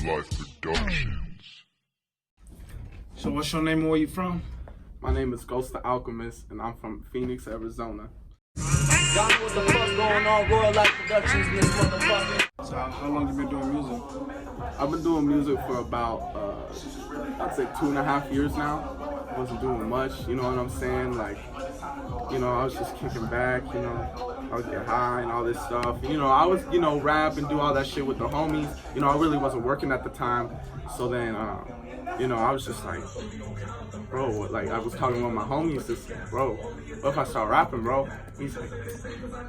Life Productions. So what's your name and where you from? My name is Ghost the Alchemist, and I'm from Phoenix, Arizona. Y'all know what the fuck going on, Royal Life Productions in this motherfucker. So how long you been doing music? I've been doing music for about, I'd say 2.5 years now. I wasn't doing much, you know what I'm saying? Like, you know, I was just kicking back, you know, I would get high and all this stuff. And, you know, I was, you know, rap and do all that shit with the homies. You know, I really wasn't working at the time. So then, you know, I was just like, bro, like, I was talking with my homies, just, bro, what if I start rapping, bro? He's like,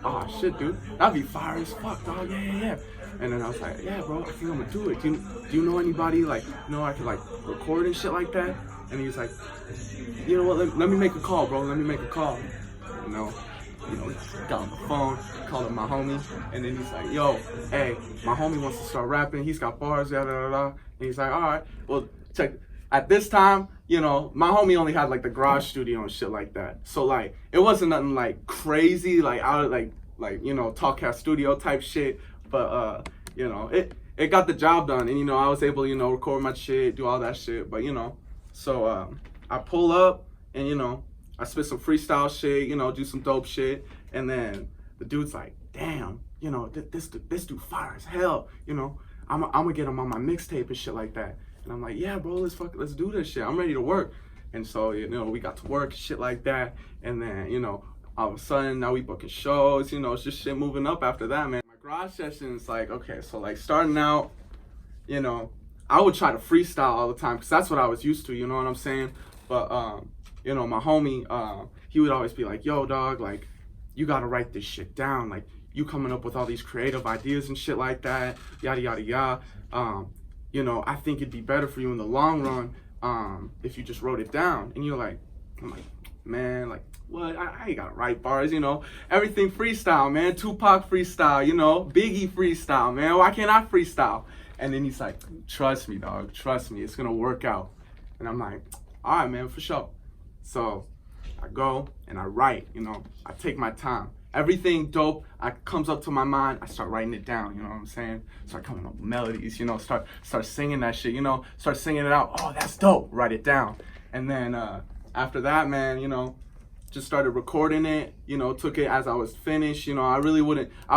oh, shit, dude, that'd be fire as fuck, dog, yeah. And then I was like, yeah, bro, I think I'm gonna do it. Do you know anybody, like, you know, I could, like, record and shit like that? And he's like, you know what, let me make a call, bro, let me make a call. You know, got on the phone, called up my homie, and then he's like, yo, hey, my homie wants to start rapping, he's got bars, da da da. And he's like, all right, well, check. At this time, you know, my homie only had like the garage studio and shit like that. So like, it wasn't nothing like crazy, like out of like you know, Talkcast studio type shit. But you know, it got the job done, and you know, I was able to, you know, record my shit, do all that shit. But you know, so I pull up, and you know, I spit some freestyle shit, you know, do some dope shit, and then the dude's like, damn, you know, this dude fire as hell, you know, I'm gonna get him on my mixtape and shit like that. And I'm like, yeah, bro, let's do this shit. I'm ready to work. And so, you know, we got to work, shit like that. And then, you know, all of a sudden, now we booking shows, you know, it's just shit moving up after that, man. My garage session is like, okay, so like starting out, you know, I would try to freestyle all the time because that's what I was used to, you know what I'm saying? But, you know, my homie, he would always be like, yo, dog, like, you gotta write this shit down. Like, you coming up with all these creative ideas and shit like that, yada, yada, yada. You know, I think it'd be better for you in the long run if you just wrote it down. And you're like, I'm like, man, like, what? I ain't gotta write bars, you know? Everything freestyle, man. Tupac freestyle, you know? Biggie freestyle, man. Why can't I freestyle? And then he's like, trust me, dog. Trust me. It's gonna work out. And I'm like, all right, man, for sure. So I go and I write, you know? I take my time. Everything dope comes up to my mind, I start writing it down, you know what I'm saying? Start coming up with melodies, you know, start singing that shit, you know, start singing it out. Oh, that's dope, write it down. And then after that, man, you know, just started recording it, you know, took it as I was finished, you know, I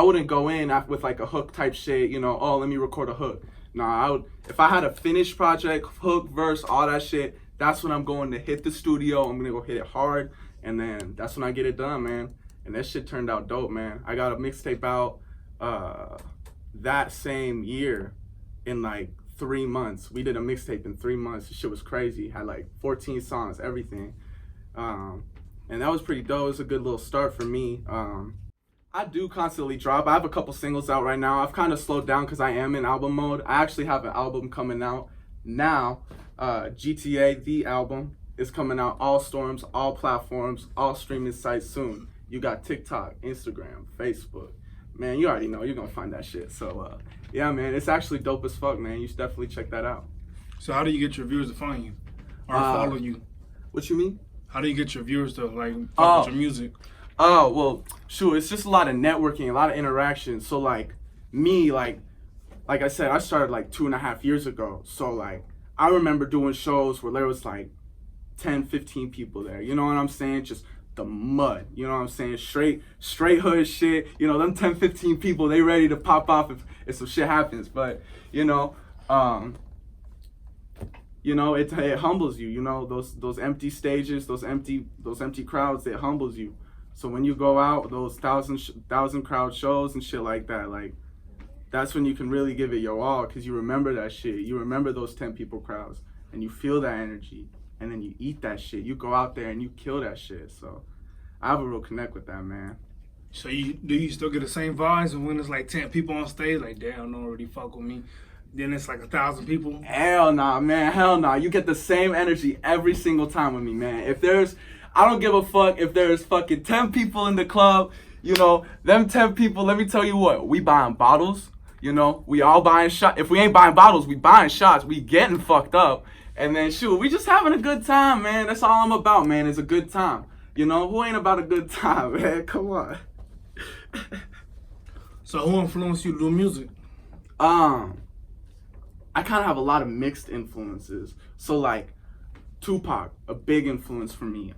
wouldn't go in with like a hook type shit, you know, oh, let me record a hook. Nah, if I had a finished project, hook, verse, all that shit, that's when I'm going to hit the studio, I'm gonna go hit it hard, and then that's when I get it done, man. And that shit turned out dope, man. I got a mixtape out that same year in like 3 months. We did a mixtape in 3 months. The shit was crazy. Had like 14 songs, everything. And that was pretty dope. It was a good little start for me. I do constantly drop. I have a couple singles out right now. I've kind of slowed down because I am in album mode. I actually have an album coming out now. GTA, the album, is coming out all storms, all platforms, all streaming sites soon. You got TikTok, Instagram, Facebook. Man, you already know. You're going to find that shit. So, yeah, man, it's actually dope as fuck, man. You should definitely check that out. So how do you get your viewers to find you or follow you? What you mean? How do you get your viewers to, like, fuck with your music? Oh, well, sure. It's just a lot of networking, a lot of interaction. So, like, me, like I said, I started, like, 2.5 years ago. So, like, I remember doing shows where there was, like, 10, 15 people there. You know what I'm saying? Just the mud, you know what I'm saying? Straight hood shit. You know, them 10, 15 people, they ready to pop off if some shit happens. But, you know, it humbles you, you know, those empty stages, those empty crowds, it humbles you. So when you go out, those thousand crowd shows and shit like that, like, that's when you can really give it your all, because you remember that shit. You remember those 10 people crowds, and you feel that energy. And then you eat that shit. You go out there and you kill that shit. So I have a real connect with that, man. So do you still get the same vibes when it's like 10 people on stage? Like, damn, don't really fuck with me. Then it's like 1,000 people. Hell nah, man. Hell nah. You get the same energy every single time with me, man. I don't give a fuck if there's fucking 10 people in the club. You know, them 10 people, let me tell you what. We buying bottles. You know, we all buying shots. If we ain't buying bottles, we buying shots. We getting fucked up. And then, shoot, we just having a good time, man. That's all I'm about, man, is a good time. You know, who ain't about a good time, man? Come on. So who influenced you to do music? I I kind of have a lot of mixed influences. So like Tupac, a big influence for me.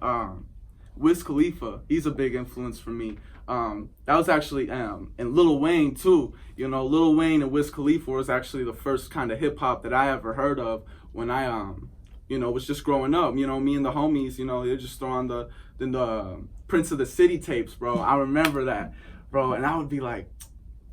Wiz Khalifa, he's a big influence for me. That was actually, and Lil Wayne too. You know, Lil Wayne and Wiz Khalifa was actually the first kind of hip hop that I ever heard of when I, you know, was just growing up. You know, me and the homies, you know, they just throw on the Prince of the City tapes, bro. I remember that, bro, and I would be like,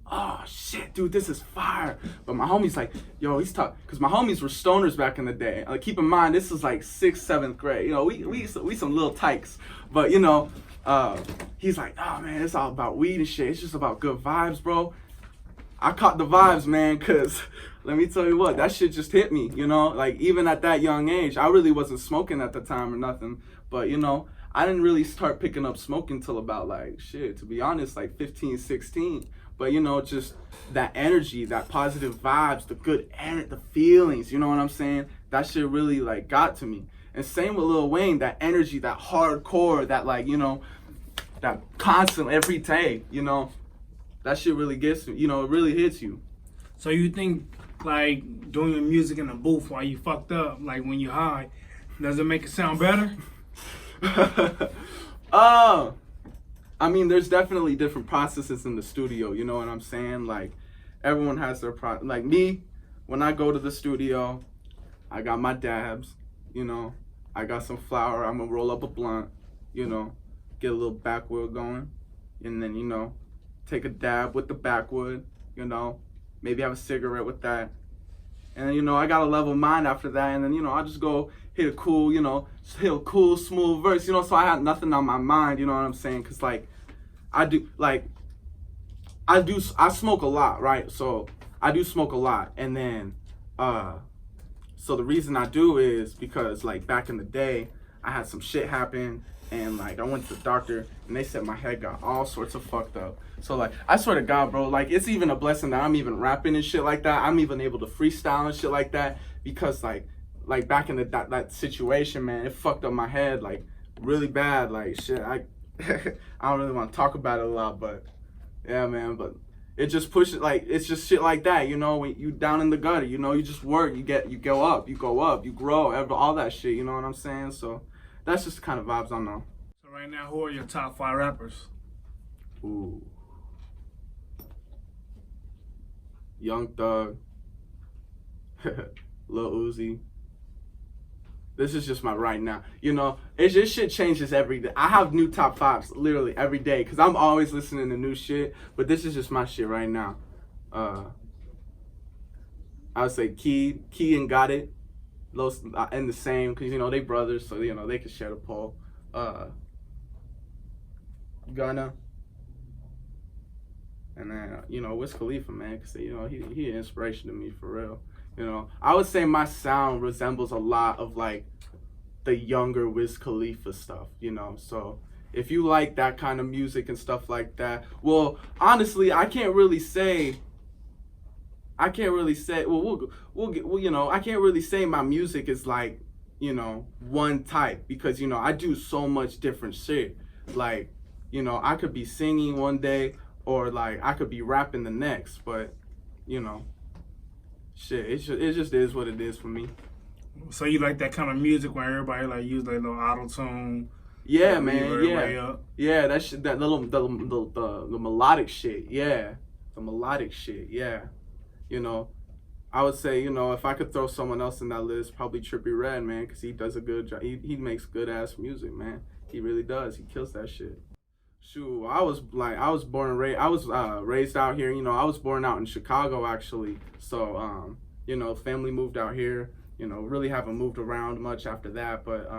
oh shit, dude, this is fire. But my homie's like, yo, he's tough, because my homies were stoners back in the day. Like, keep in mind, this was like 6th, 7th grade. You know, we some little tykes, but you know, he's like, oh man, it's all about weed and shit. It's just about good vibes, bro. I caught the vibes, man, because let me tell you what, that shit just hit me, you know? Like, even at that young age, I really wasn't smoking at the time or nothing, but, you know, I didn't really start picking up smoking till about, like, shit, to be honest, like 15, 16. But, you know, just that energy, that positive vibes, the good the feelings, you know what I'm saying? That shit really, like, got to me. And same with Lil Wayne, that energy, that hardcore, that, like, you know, that constant every day, you know? That shit really gets you, you know, it really hits you. So you think, like, doing your music in a booth while you fucked up, like when you high, does it make it sound better? I mean, there's definitely different processes in the studio, you know what I'm saying? Like, everyone has their like me, when I go to the studio, I got my dabs, you know, I got some flour, I'm gonna roll up a blunt, you know, get a little backwood going, and then, you know, take a dab with the backwood, you know, maybe have a cigarette with that. And then, you know, I got a level mind after that, and then, you know, I just go hit a cool, you know, hit a cool, smooth verse, you know, so I had nothing on my mind, you know what I'm saying? Because, like, I smoke a lot, right? So I do smoke a lot, and then, so the reason I do is because, like, back in the day, I had some shit happen, and, like, I went to the doctor, and they said my head got all sorts of fucked up. So, like, I swear to God, bro, like, it's even a blessing that I'm even rapping and shit like that. I'm even able to freestyle and shit like that, because, like back in that situation, man, it fucked up my head, like, really bad. Like, shit, I don't really want to talk about it a lot, but, yeah, man, but it just pushes, like, it's just shit like that, you know, when you down in the gutter, you know, you just work, you go up, you grow, all that shit, you know what I'm saying? So, that's just the kind of vibes I know. So right now, who are your top 5 rappers? Ooh. Young Thug. Lil Uzi. This is just my right now. You know, this shit changes every day. I have new top 5s literally every day because I'm always listening to new shit. But this is just my shit right now. I would say Key and Got It. Those and the same, because, you know, they brothers, so, you know, they can share the pole. Gunna. And then, you know, Wiz Khalifa, man, because, you know, he an inspiration to me for real. You know, I would say my sound resembles a lot of, like, the younger Wiz Khalifa stuff, you know. So if you like that kind of music and stuff like that, well, honestly, I can't really say, well, you know, I can't really say my music is like, you know, one type, because, you know, I do so much different shit. Like, you know, I could be singing one day, or, like, I could be rapping the next, but, you know, shit, it just is what it is for me. So you like that kind of music where everybody, like, use like little auto-tune? Yeah, man, yeah. Up? Yeah, that shit, that little, the melodic shit, yeah. The melodic shit, yeah. You know, I would say, you know, if I could throw someone else in that list, probably Trippie Redd, man, because he does a good job. He makes good-ass music, man. He really does. He kills that shit. Shoot, I was born and raised. I was raised out here. You know, I was born out in Chicago, actually. So, you know, family moved out here. You know, really haven't moved around much after that. But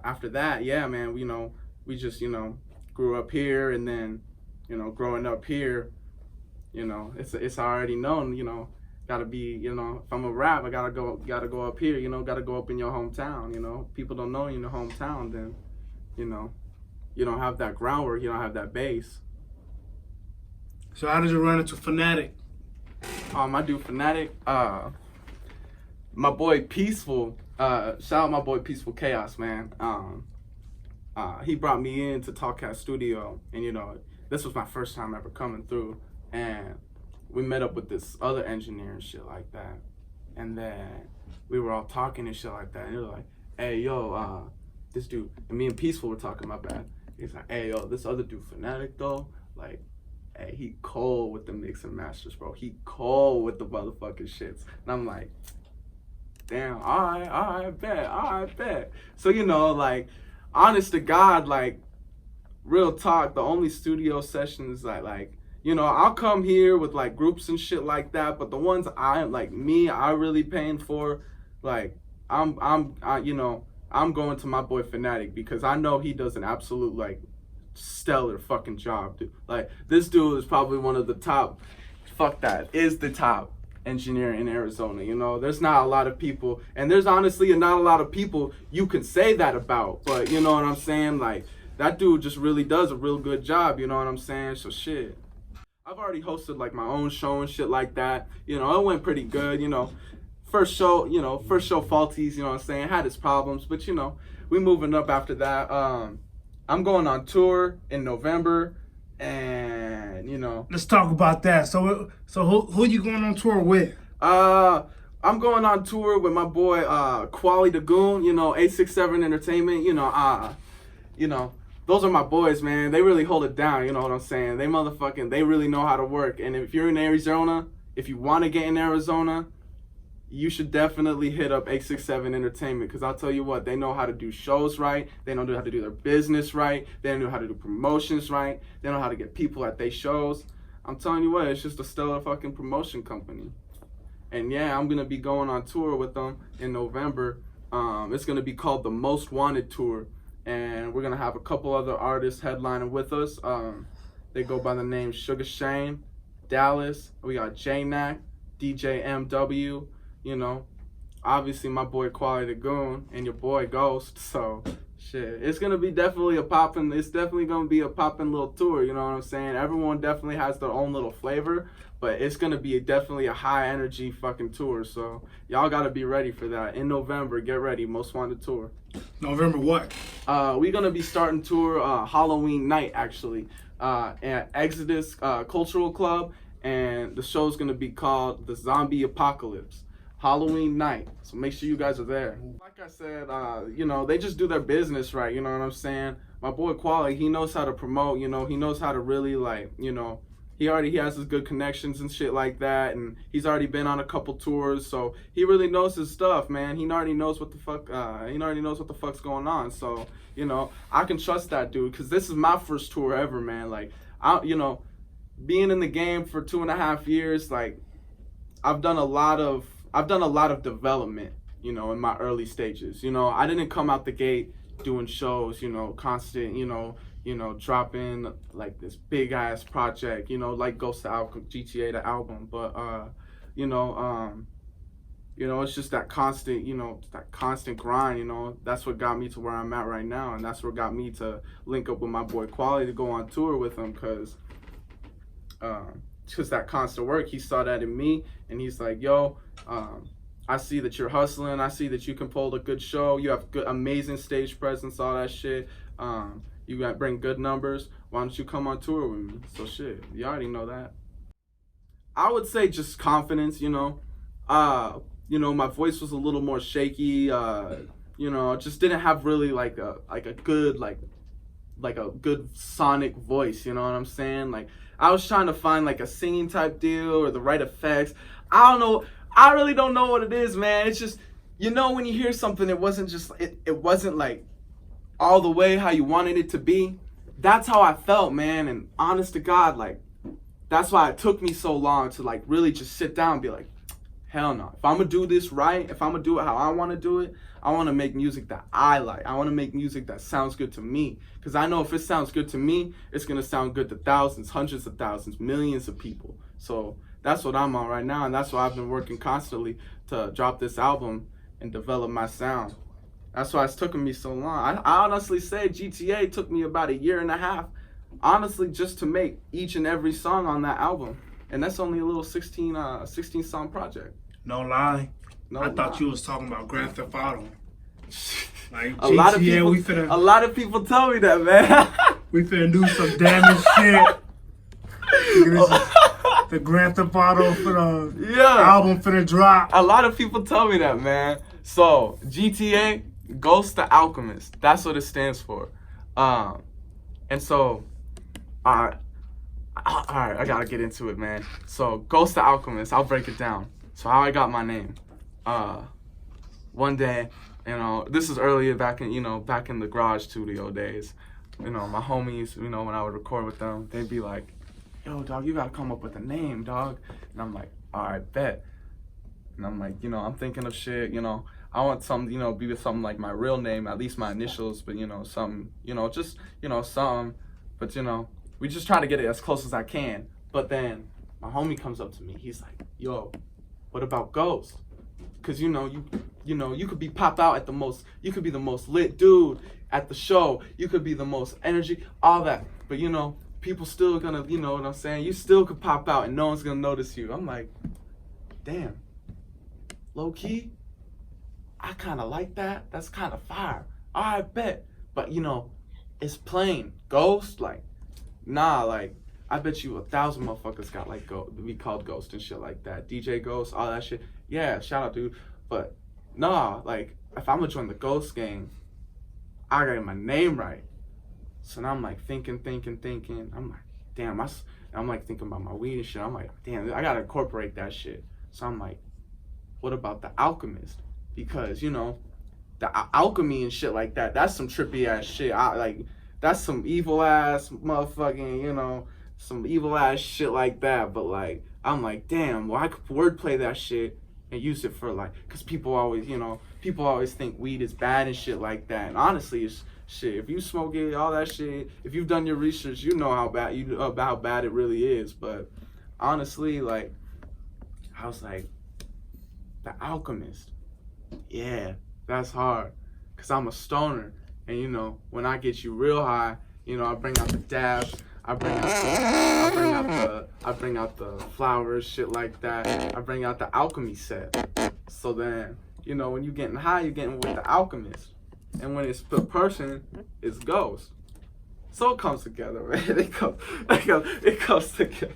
after that, yeah, man. You know, we just, you know, grew up here, and then, you know, growing up here, you know, it's already known. You know, gotta be, you know, if I'm a rap, I gotta go up here. You know, gotta go up in your hometown. You know, people don't know you in your hometown, then, you know, you don't have that groundwork, you don't have that base. So how did you run into Fanatic? I do Fanatic. My boy Peaceful, shout out my boy Peaceful Chaos, man. He brought me in to Talkcast Studio, and, you know, this was my first time ever coming through, and we met up with this other engineer and shit like that. And then we were all talking and shit like that. And they were like, hey, yo, this dude, and me and Peaceful were talking, my bad. He's like, hey, yo, this other dude, Fanatic, though, like, hey, he cold with the mix and masters, bro. He cold with the motherfucking shits. And I'm like, damn, all right, bet. So, you know, like, honest to God, like, real talk, the only studio sessions that, like, you know, I'll come here with, like, groups and shit like that, but the ones I really paying for, like, I'm going to my boy Fanatic because I know he does an absolute, like, stellar fucking job, dude. Like, this dude is probably one of the top, is the top engineer in Arizona, you know? There's not a lot of people, and there's honestly not a lot of people you can say that about, but you know what I'm saying? Like, that dude just really does a real good job, you know what I'm saying? So shit. I've already hosted, like, my own show and shit like that. You know, it went pretty good, you know. First show faulties, you know what I'm saying? Had its problems, but, you know, we moving up after that. I'm going on tour in November, and, you know. Let's talk about that. So who you going on tour with? I'm going on tour with my boy, Quali the Goon, you know, 867 Entertainment, you know, those are my boys, man. They really hold it down, you know what I'm saying? They really know how to work. And if you're in Arizona, if you want to get in Arizona, you should definitely hit up 867 Entertainment, because I'll tell you what, they know how to do shows right. They know how to do their business right. They know how to do promotions right. They know how to get people at their shows. I'm telling you what, it's just a stellar fucking promotion company. And yeah, I'm going to be going on tour with them in November. It's going to be called the Most Wanted Tour. And we're going to have a couple other artists headlining with us. They go by the name Sugar Shane, Dallas. We got J-Nac, DJ MW, you know. Obviously, my boy Quali the Goon and your boy Ghost. So, shit. It's going to be definitely it's definitely going to be a poppin' little tour, you know what I'm saying? Everyone definitely has their own little flavor. But it's going to be definitely a high-energy fucking tour. So, y'all got to be ready for that. In November, get ready. Most Wanted Tour. November what? We're going to be starting tour Halloween night, actually, at Exodus Cultural Club. And the show's going to be called The Zombie Apocalypse. Halloween night. So, make sure you guys are there. Like I said, you know, they just do their business right. You know what I'm saying? My boy Quali, he knows how to promote. You know, he knows how to really, like, you know, he has his good connections and shit like that, and he's already been on a couple tours, so he really knows his stuff, man. He already knows what the fuck's going on. So, you know, I can trust that dude, because this is my first tour ever, man. Like, you know, being in the game for 2.5 years, like, I've done a lot of development, you know, in my early stages. You know, I didn't come out the gate doing shows, you know, constant, you know, dropping like this big ass project, you know, like Ghost the Album, GTA the album, but you know, it's just that constant, you know, that constant grind, you know. That's what got me to where I'm at right now, and that's what got me to link up with my boy Quali to go on tour with him, cause that constant work, he saw that in me, and he's like, yo, I see that you're hustling, I see that you can pull a good show, you have good, amazing stage presence, all that shit. You got to bring good numbers. Why don't you come on tour with me? So shit, you already know that. I would say just confidence, you know. You know, my voice was a little more shaky. You know, just didn't have really like a good sonic voice. You know what I'm saying? Like, I was trying to find like a singing type deal or the right effects. I don't know. I really don't know what it is, man. It's just, you know, when you hear something, it wasn't like all the way how you wanted it to be. That's how I felt, man. And honest to God, like, that's why it took me so long to like really just sit down and be like, hell no. If I'm gonna do this right, if I'm gonna do it how I want to do it, I want to make music that I like. I want to make music that sounds good to me, because I know if it sounds good to me, it's gonna sound good to thousands, hundreds of thousands, millions of people. So that's what I'm on right now, and that's why I've been working constantly to drop this album and develop my sound. That's why it's taken me so long. I honestly say GTA took me about 1.5 years, honestly, just to make each and every song on that album. And that's only a little 16 song project. No lie. No I thought lie. you was talking about Grand Theft Auto. Like, A lot of people tell me that, man. we finna do some damage shit. The Grand Theft Auto for the Yeah. album finna drop. A lot of people tell me that, man. So GTA, Ghost the Alchemist. That's what it stands for. And so, all right, I gotta get into it, man. So Ghost the Alchemist, I'll break it down. So how I got my name. One day, you know, this is earlier back in the garage studio days. You know, my homies, you know, when I would record with them, they'd be like, yo, dog, you gotta come up with a name, dog. And I'm like, all right, bet. And I'm like, you know, I'm thinking of shit, you know, I want something, you know, be with something like my real name, at least my initials, but, you know, something, you know, just, you know, something. But, you know, we just try to get it as close as I can. But then my homie comes up to me. He's like, yo, what about Ghost? Because, you know, you could be pop out at the most, you could be the most lit dude at the show. You could be the most energy, all that. But, you know, people still gonna, you know what I'm saying? You still could pop out and no one's gonna notice you. I'm like, damn, low key, I kind of like that. That's kind of fire. I bet. But, you know, it's plain. Ghost, like, nah, like, I bet you 1,000 motherfuckers got, like, be called Ghost and shit like that. DJ Ghost, all that shit. Yeah, shout out, dude. But, nah, like, if I'm gonna join the Ghost gang, I gotta get my name right. So now I'm, like, thinking. I'm like, damn, I'm, like, thinking about my weed and shit. I'm like, damn, I gotta incorporate that shit. So I'm like, what about the Alchemist? Because, you know, the alchemy and shit like that, that's some trippy ass shit. That's some evil ass motherfucking, you know, some evil ass shit like that. But, like, I'm like, damn, well, I could wordplay that shit and use it for, like, because people always think weed is bad and shit like that. And honestly, it's shit. If you smoke it, all that shit, if you've done your research, you know how bad it really is. But honestly, like, I was like, the Alchemist. Yeah, that's hard. Cause I'm a stoner. And, you know, when I get you real high, you know, I bring out the dabs, I bring out the flowers, shit like that. I bring out the alchemy set. So then, you know, when you getting high, you're getting with the Alchemist. And when it's the person, it's Ghost. So it comes together, man. It comes together.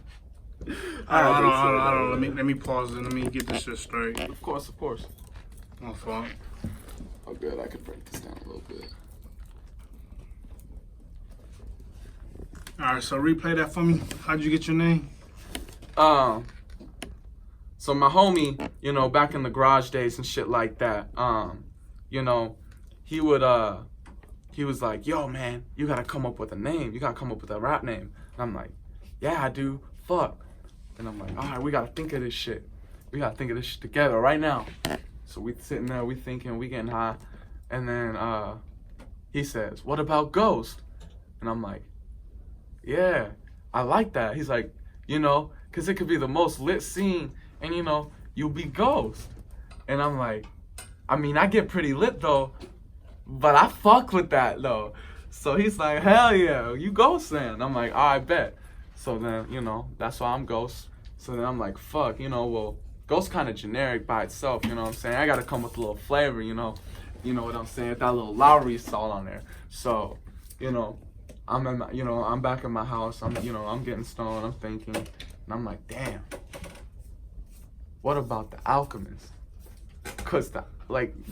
Hold on. Let me pause and let me get this shit straight. Of course. My fault. Oh, good. I could break this down a little bit. All right, so replay that for me. How'd you get your name? So my homie, you know, back in the garage days and shit like that, you know, he was like, yo, man, you gotta come up with a name. You gotta come up with a rap name. And I'm like, yeah, I do. Fuck. And I'm like, all right, we gotta think of this shit. We gotta think of this shit together right now. So we sitting there, we thinking, we getting high. And then he says, what about Ghost? And I'm like, yeah, I like that. He's like, you know, because it could be the most lit scene and, you know, you'll be Ghost. And I'm like, I mean, I get pretty lit, though, but I fuck with that, though. So he's like, hell yeah, you Ghost then. I'm like, all right, bet. So then, you know, that's why I'm Ghost. So then I'm like, fuck, you know, well, Ghost kind of generic by itself, you know what I'm saying? I got to come with a little flavor, you know what I'm saying? That little Lowry salt on there. So, you know, I'm back in my house. I'm getting stoned. I'm thinking, and I'm like, damn. What about the Alchemist? Cause the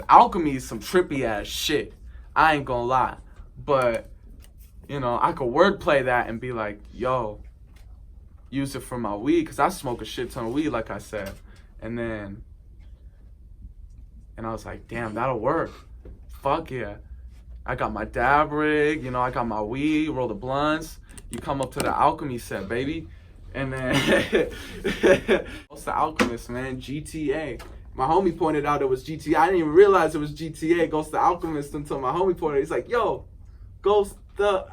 alchemy is some trippy ass shit. I ain't gonna lie, but you know, I could wordplay that and be like, yo, use it for my weed, cause I smoke a shit ton of weed, like I said, and I was like, damn, that'll work. Fuck yeah. I got my dab rig, you know, I got my weed, roll the blunts. You come up to the alchemy set, baby. And then, what's the Alchemist, man? GTA. My homie pointed out it was GTA. I didn't even realize it was GTA, Ghost the Alchemist, until my homie pointed out. He's like, yo, Ghost the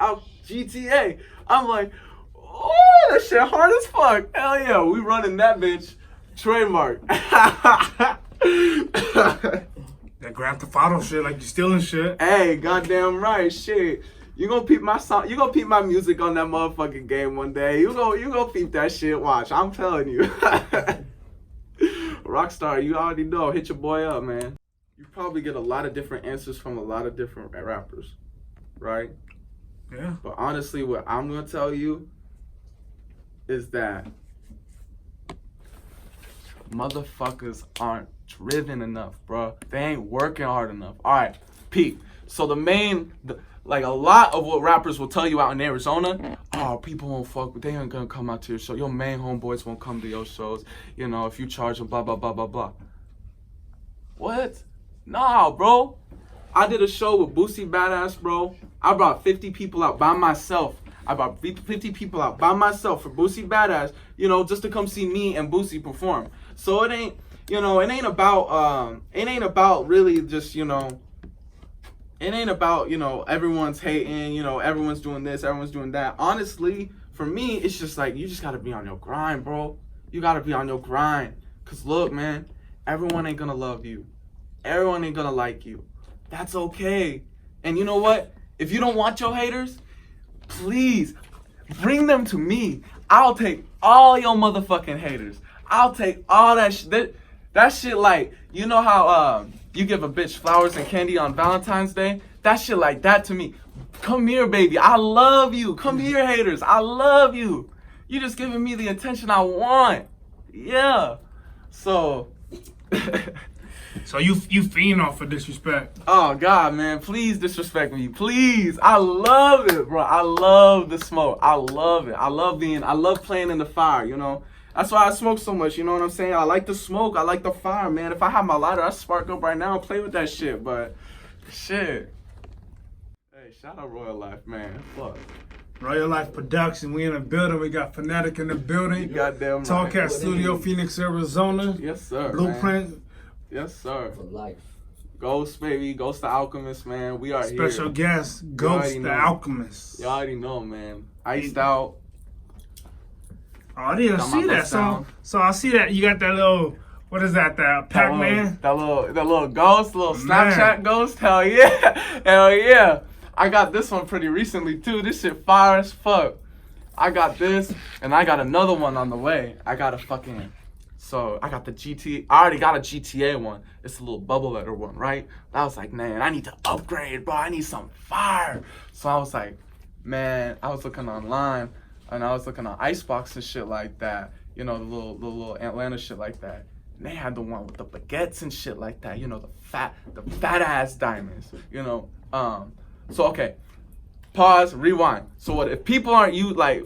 GTA. I'm like, oh, that shit hard as fuck. Hell yeah, we running that bitch. Trademark. That Grand Theft Auto shit, like you stealing shit. Hey, goddamn right, shit. You gonna peep my song? You gonna peep my music on that motherfucking game one day? You gonna peep that shit? Watch, I'm telling you. Rockstar, you already know. Hit your boy up, man. You probably get a lot of different answers from a lot of different rappers, right? Yeah. But honestly, what I'm gonna tell you is that motherfuckers aren't driven enough, bro. They ain't working hard enough. All right, Pete. So like a lot of what rappers will tell you out in Arizona, oh, people won't fuck with, they ain't gonna come out to your show. Your main homeboys won't come to your shows. You know, if you charge them, blah, blah, blah, blah, blah. What? Nah, bro. I did a show with Boosie Badass, bro. I brought 50 people out by myself. I brought 50 people out by myself for Boosie Badass, you know, just to come see me and Boosie perform. So it ain't, you know, it ain't about really just, you know, it ain't about, you know, everyone's hating, you know, everyone's doing this, everyone's doing that. Honestly, for me, it's just like, you just gotta be on your grind, bro. You gotta be on your grind. Cause look, man, everyone ain't gonna love you. Everyone ain't gonna like you. That's okay. And you know what? If you don't want your haters, please bring them to me. I'll take all your motherfucking haters. I'll take all that shit. That shit like, you know how you give a bitch flowers and candy on Valentine's Day? That shit like that to me. Come here, baby. I love you. Come here, haters. I love you. You just giving me the attention I want. Yeah. So... So you fiend off for disrespect. Oh God, man, please disrespect me, please. I love it, bro. I love the smoke. I love it. I love playing in the fire, you know. That's why I smoke so much, you know what I'm saying? I like the smoke, I like the fire, man. If I have my lighter, I spark up right now and play with that shit, but shit. Hey, shout out Royal Life, man. Fuck. Royal Life Production, we in the building. We got Fanatic in the building. You goddamn right. Talkcast Studio, Phoenix, Arizona. Yes, sir. Blueprint. Man. Yes, sir. For life. Ghost, baby. Ghost the Alchemist, man. We are Special here. guest, Ghost the Alchemist. You already know, man. Iced out. Oh, I didn't see that. So I see that you got that little, what is that, that Pac-Man? That little ghost, little Snapchat ghost. Hell yeah. Hell yeah. I got this one pretty recently, too. This shit fire as fuck. I got this, and I got another one on the way. So I got the GT. I already got a GTA one. It's a little bubble letter one, right? I was like, man, I need to upgrade, bro. I need some fire. So I was like, man, I was looking online and I was looking on Icebox and shit like that. You know, the little Atlanta shit like that. And they had the one with the baguettes and shit like that. You know, the fat ass diamonds. You know, so okay. Pause, rewind. So what if people aren't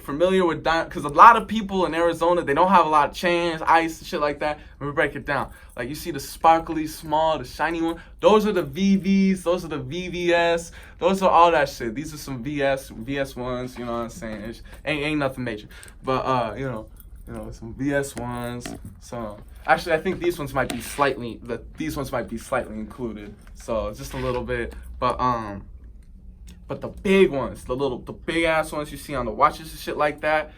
familiar with diamonds? Because a lot of people in Arizona, they don't have a lot of chains, ice, shit like that. Let me break it down. Like you see the sparkly, small, the shiny one. Those are the VVs. Those are the VVS. Those are all that shit. These are some VS ones. You know what I'm saying? It's, ain't nothing major. But you know some VS ones. So actually, I think these ones might be slightly included. So just a little bit. But the big ones, the big ass ones you see on the watches and shit like that,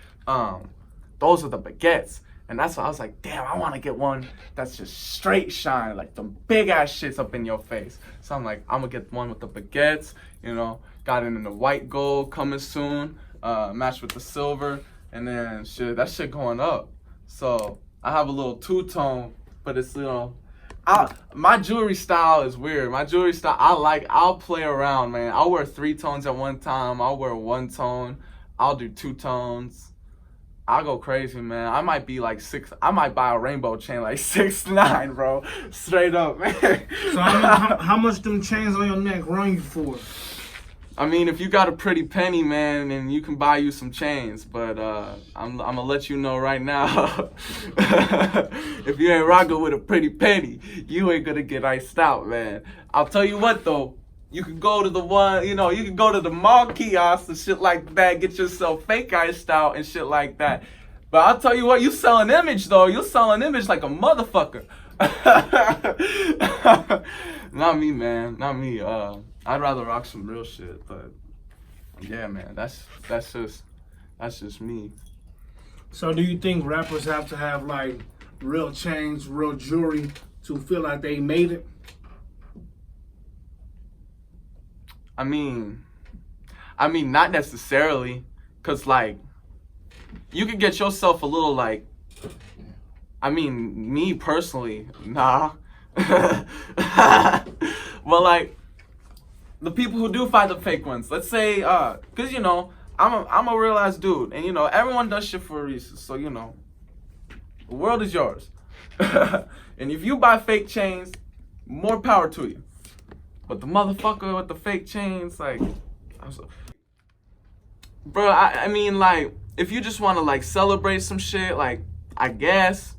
those are the baguettes. And that's why I was like, damn, I want to get one that's just straight shine, like the big ass shits up in your face. So I'm like, I'm gonna get one with the baguettes, you know, got it in the white gold coming soon, matched with the silver, and then shit, that shit going up. So I have a little two-tone, but it's, you know, my jewelry style is weird. My jewelry style, I'll play around, man. I'll wear 3 tones at one time. I'll wear 1 tone. I'll do 2 tones. I'll go crazy, man. I might be like 6. I might buy a rainbow chain like 6'9", bro. Straight up, man. So how much them chains on your neck run you for? I mean, if you got a pretty penny, man, then you can buy you some chains. But I'm gonna let you know right now, if you ain't rocking with a pretty penny, you ain't gonna get iced out, man. I'll tell you what, though. You can go to the one, you know, you can go to the mall kiosks and shit like that, get yourself fake iced out and shit like that. But I'll tell you what, you selling image, though. You selling image like a motherfucker. Not me, man. Not me. I'd rather rock some real shit, but yeah, man, that's just me. So do you think rappers have to have like real chains, real jewelry to feel like they made it? I mean, not necessarily, cause like, you could get yourself a little like, I mean, me personally, nah. Well, like, the people who do find the fake ones, let's say, cause you know, I'm a real ass dude, and you know, everyone does shit for a reason, so you know, the world is yours. And if you buy fake chains, more power to you. But the motherfucker with the fake chains, like, bro, I mean, like, if you just want to, like, celebrate some shit, like, I guess,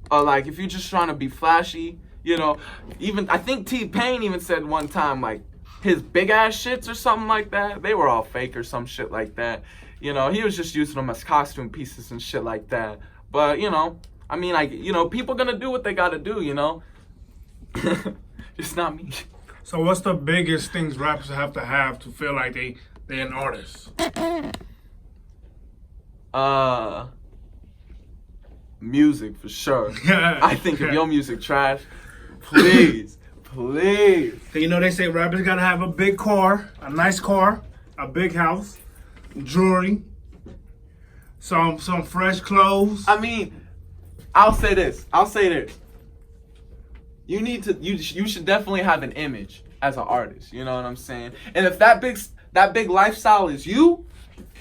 or, like, if you're just trying to be flashy, you know, even, I think T-Pain even said one time, like, his big-ass shits or something like that, they were all fake or some shit like that. You know, he was just using them as costume pieces and shit like that. But, you know, I mean, like, you know, people gonna do what they gotta do, you know? Just not me. So what's the biggest things rappers have to feel like they're an artist? Music for sure. I think if your music trash, please, please. So, you know, they say rappers gotta have a big car, a nice car, a big house, jewelry, some fresh clothes. I mean, I'll say this. You should definitely have an image as an artist. You know what I'm saying? And if that big lifestyle is you,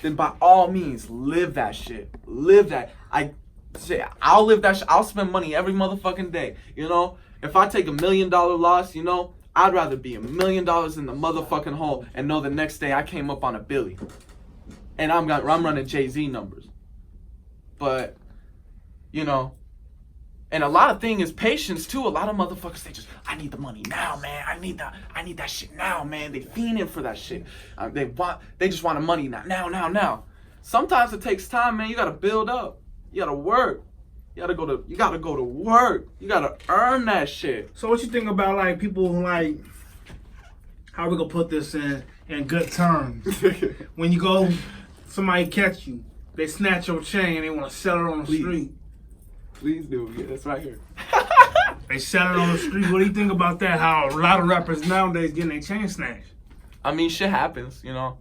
then by all means live that shit. Live that. I'll live that shit. I'll spend money every motherfucking day. You know, if I take $1 million loss, you know, I'd rather be $1 million in the motherfucking hole and know the next day I came up on $1 billion. And I'm running Jay-Z numbers. But, you know, and a lot of thing is patience too. A lot of motherfuckers, they just, I need the money now, man. I need that shit now, man. They fiending for that shit. They just want the money now. Sometimes it takes time, man. You gotta build up. You gotta work. You gotta go to work. You gotta earn that shit. So what you think about, like, people who, like, how we gonna put this in good terms? When you go, somebody catch you, they snatch your chain, they want to sell it on the street. Please do. Yeah, that's right here. They sell it on the street. What do you think about that? How a lot of rappers nowadays getting their chain snatched? I mean, shit happens, you know.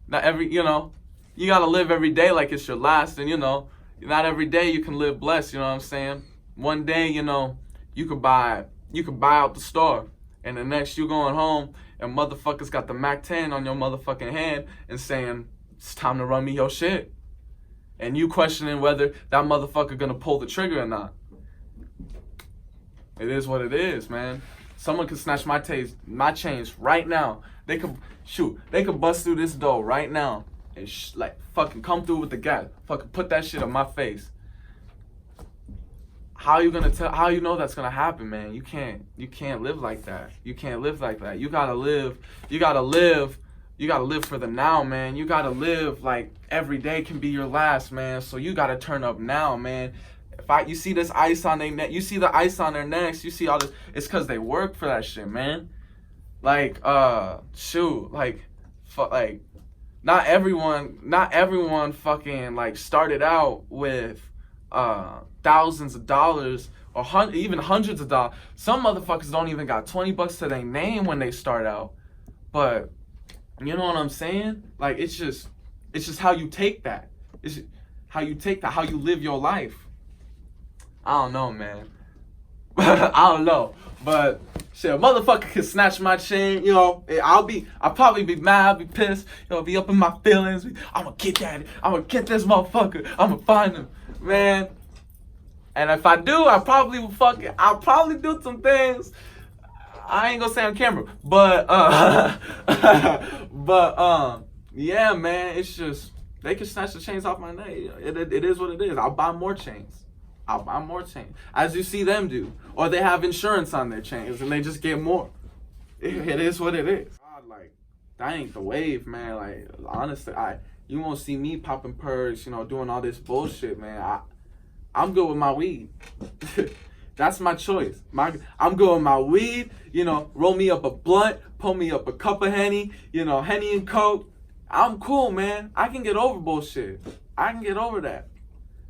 Not you gotta live every day like it's your last, and, you know, not every day you can live blessed, you know what I'm saying? One day, you know, you could buy out the store, and the next you going home, and motherfuckers got the Mac 10 on your motherfucking hand and saying, it's time to run me your shit. And you questioning whether that motherfucker gonna pull the trigger or not. It is what it is, man. Someone could snatch my chains right now. They could bust through this door right now and like fucking come through with the gas. Fucking put that shit on my face. How you know that's gonna happen, man? You can't live like that. You can't live like that. You gotta live for the now, man. You gotta live like every day can be your last, man. So you gotta turn up now, man. You see this ice on their neck, you see the ice on their necks, you see all this, it's cause they work for that shit, man. Like, not everyone fucking like started out with thousands of dollars or even hundreds of dollars. Some motherfuckers don't even got $20 to their name when they start out. But you know what I'm saying? Like, it's just how you take that. It's how you take that, how you live your life. I don't know, man. I don't know. But shit, a motherfucker can snatch my chain, you know. I'll probably be mad, I'll be pissed, you know, be up in my feelings. I'ma get this motherfucker. I'ma find him, man. And if I do, I'll probably do some things. I ain't gonna say on camera, but yeah, man, it's just they can snatch the chains off my neck. It is what it is. I'll buy more chains. As you see them do, or they have insurance on their chains and they just get more. It is what it is. Like, that ain't the wave, man. Like, honestly, you won't see me popping perks, you know, doing all this bullshit, man. I'm good with my weed. That's my choice. I'm good with my weed, you know, roll me up a blunt, pull me up a cup of Henny, you know, Henny and Coke. I'm cool, man. I can get over bullshit. I can get over that.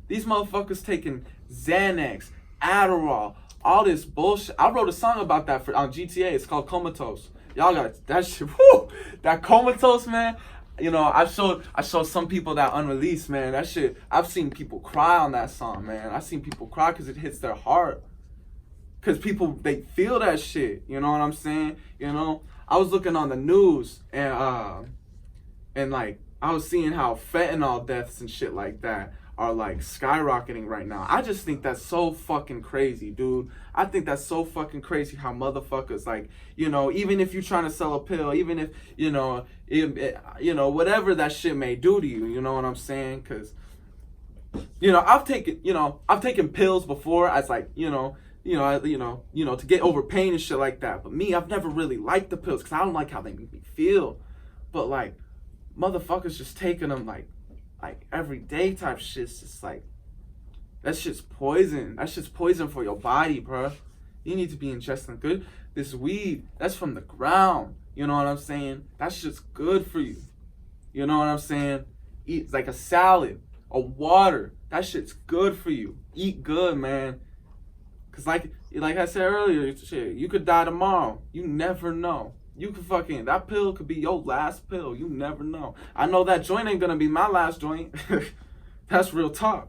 These motherfuckers taking Xanax, Adderall, all this bullshit. I wrote a song about that on GTA. It's called Comatose. Y'all got that shit. Whoo! That Comatose, man. You know, I showed some people that unreleased, man. That shit, I've seen people cry on that song, man. I've seen people cry because it hits their heart. Because people, they feel that shit. You know what I'm saying? You know, I was looking on the news and like, I was seeing how fentanyl deaths and shit like that are like skyrocketing right now. I just think that's so fucking crazy, dude. I think that's so fucking crazy how motherfuckers, like, you know, even if you're trying to sell a pill, even if, you know, whatever that shit may do to you, you know what I'm saying? Because, you know, I've taken pills before as like, to get over pain and shit like that. But me, I've never really liked the pills because I don't like how they make me feel. But like, motherfuckers just taking them like everyday type shit's just like, that shit's poison. That shit's poison for your body, bro. You need to be ingesting good. This weed, that's from the ground. You know what I'm saying? That shit's good for you. You know what I'm saying? Eat like a salad, a water. That shit's good for you. Eat good, man. Cause like I said earlier, shit, you could die tomorrow. You never know. You could fucking, that pill could be your last pill. You never know. I know that joint ain't gonna be my last joint. That's real talk.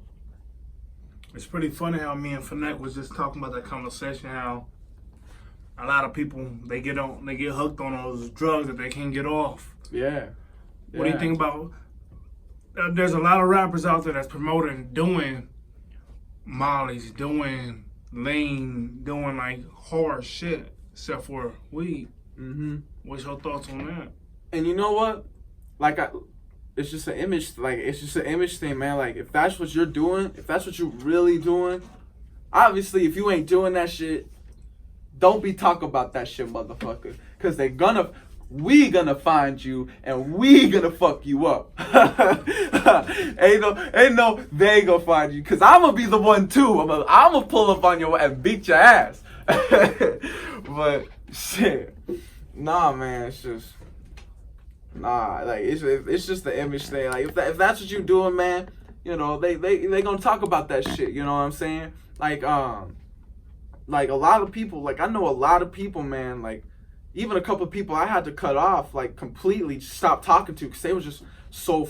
It's pretty funny how me and Finette was just talking about that conversation, how a lot of people, they get hooked on those drugs that they can't get off. Yeah. What do you think about, there's a lot of rappers out there that's promoting doing mollies, doing lean, doing like hard shit, except for weed. Mm-hmm. What's your thoughts on that? And you know what? Like, it's just an image. Like, it's just an image thing, man. Like, if that's what you're doing, if that's what you're really doing, obviously, if you ain't doing that shit, don't be talking about that shit, motherfucker. Cause we gonna find you and we gonna fuck you up. ain't no they gonna find you. Cause I'm gonna be the one too. I'm gonna pull up on you and beat your ass. But shit. Nah, man, it's just, like, it's just the image thing. Like, if that's what you doing, man, you know, they gonna talk about that shit, you know what I'm saying? Like a lot of people, like, I know a lot of people, man, like, even a couple of people I had to cut off, like, completely stop talking to, because they were just so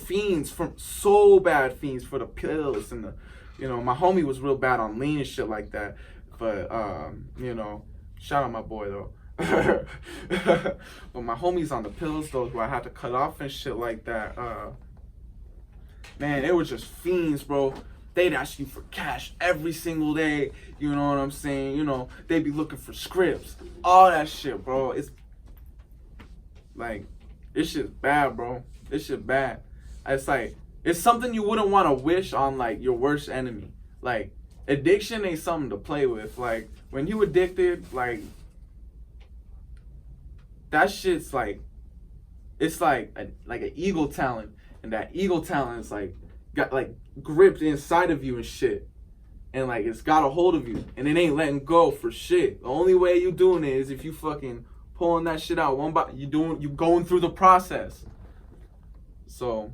bad fiends for the pills, and the, you know, my homie was real bad on lean and shit like that, but, you know, shout out my boy, though. But my homies on the pills though, who I had to cut off and shit like that, man, they were just fiends, bro. They'd ask you for cash every single day, you know what I'm saying? You know, they'd be looking for scripts, all that shit, bro. It's like, this shit's bad, bro. This shit bad. It's like, it's something you wouldn't want to wish on like your worst enemy. Like, addiction ain't something to play with. Like, when you addicted, like, that shit's like, it's like an eagle talent, and that eagle talent is like got like gripped inside of you and shit, and like it's got a hold of you, and it ain't letting go for shit. The only way you doing it is if you fucking pulling that shit out one by you going through the process. So,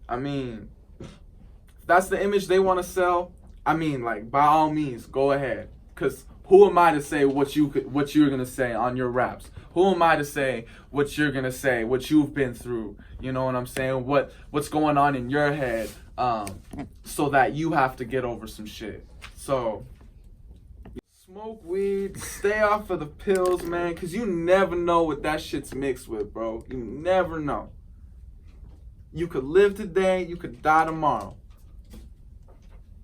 I mean, if that's the image they want to sell, I mean, like, by all means, go ahead, cause who am I to say what you're gonna say on your raps? Who am I to say what you're gonna say, what you've been through? You know what I'm saying? What's going on in your head, so that you have to get over some shit. So, smoke weed, stay off of the pills, man, cause you never know what that shit's mixed with, bro. You never know. You could live today, you could die tomorrow.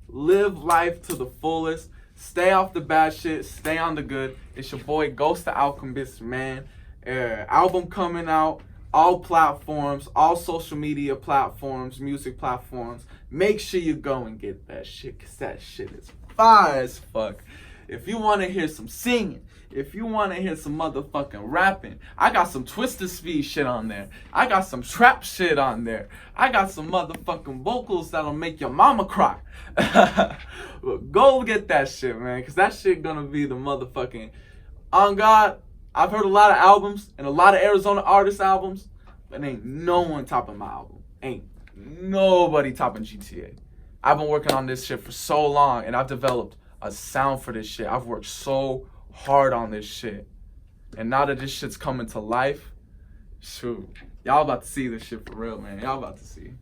Live life to the fullest. Stay off the bad shit. Stay on the good. It's your boy Ghost the Alchemist, man. Album coming out. All platforms. All social media platforms. Music platforms. Make sure you go and get that shit. Because that shit is fire as fuck. If you want to hear some singing. If you want to hear some motherfucking rapping. I got some Twisted Speed shit on there. I got some trap shit on there. I got some motherfucking vocals that'll make your mama cry. Go get that shit, man, because that shit gonna be the motherfucking, on God. I've heard a lot of albums and a lot of Arizona artist albums, but ain't no one topping my album. Ain't nobody topping GTA. I've been working on this shit for so long, and I've developed a sound for this shit. I've worked so hard on this shit, and now that this shit's coming to life, shoot, y'all about to see this shit for real, man. Y'all about to see.